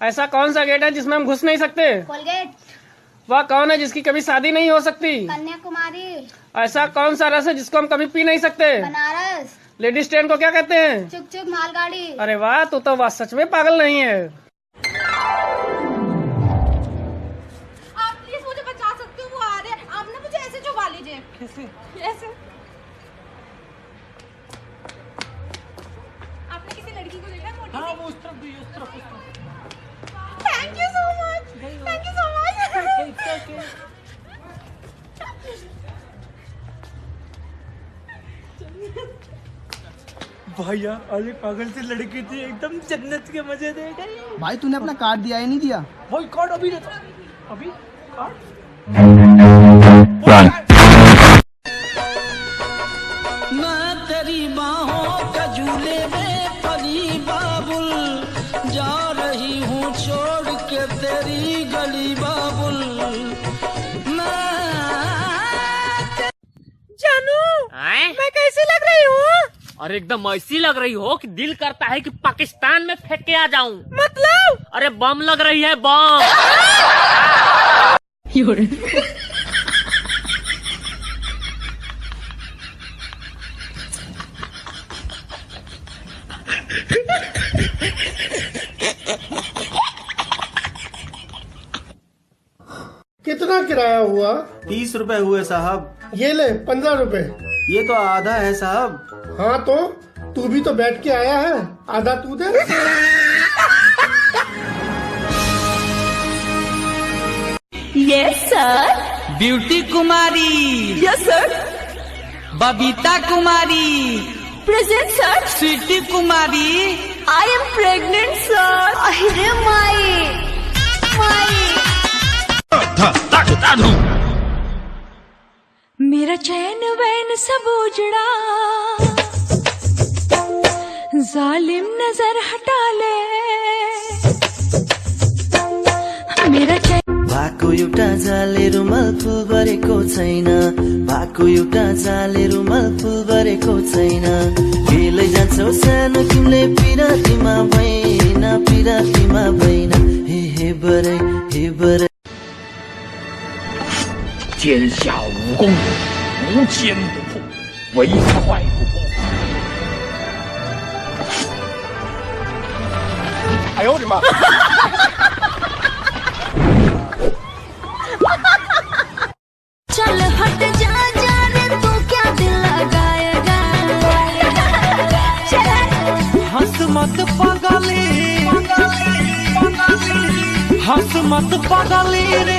ऐसा कौन सा गेट है जिसमें हम घुस नहीं सकते? कोलगेट। वह कौन है जिसकी कभी शादी नहीं हो सकती? कन्याकुमारी। ऐसा कौन सा रस है जिसको हम कभी पी नहीं सकते? बनारस। लेडीज ट्रेन को क्या कहते हैं? चुक चुक मालगाड़ी। अरे वाह, तू तो वाह सच में पागल नहीं है। आप प्लीज मुझे बचा सकते हो, वो आ रहे हैं। आप ना मुझे ऐसे छुपा लीजिए। कैसे? ऐसे। आपने किसी लड़की को देखा मोटी सी? हाँ, वो उस तरफ भी, उस तरफ। Thank you so much, thank you so much. भाई यार, अरे पागल सी लड़की थी, एकदम जन्नत के मजे दे गई। भाई तूने अपना कार्ड दिया या नहीं दिया? भाई कार्ड अभी देता, अभी कार्ड। मैं तेरी बाहों का झूले में परी बाबुल, जा रही हूँ छोड़ के तेरी गली बाबुल। जानू, आए? मैं कैसी लग रही हूँ? अरे एकदम ऐसी लग रही हो कि दिल करता है कि पाकिस्तान में फेंक के आ जाऊं। मतलब? अरे बम लग रही है, बम। कितना किराया हुआ? 30 रुपए हुए साहब। ये ले 15 रुपए। ये तो आधा है साहब। हाँ तो तू भी तो बैठ के आया है, आधा तू दे। Yes sir. Beauty Kumari. Yes sir. Babita Kumari. Present sir. Sweety Kumari. I am pregnant sir. अरे माई माई। मेरा चैन वैन सब उजड़ा, जालिम नजर हटा ले। मेरा चैन भएको एउटा जाले रुमाल फुल गरेको छैन, भएको एउटा जाले रुमाल फुल गरेको छैन। केलै जान्छौ सानो तिमीले पिरातीमा भएन, पिरातीमा भएन। हे बरै हे बरै। 天下武功，无坚不破，唯快不破。哎呦我的妈！ चल हट जा जा रे, तू क्या दिल लगाएगा? हंस मत पागली, हंस मत पागली रे।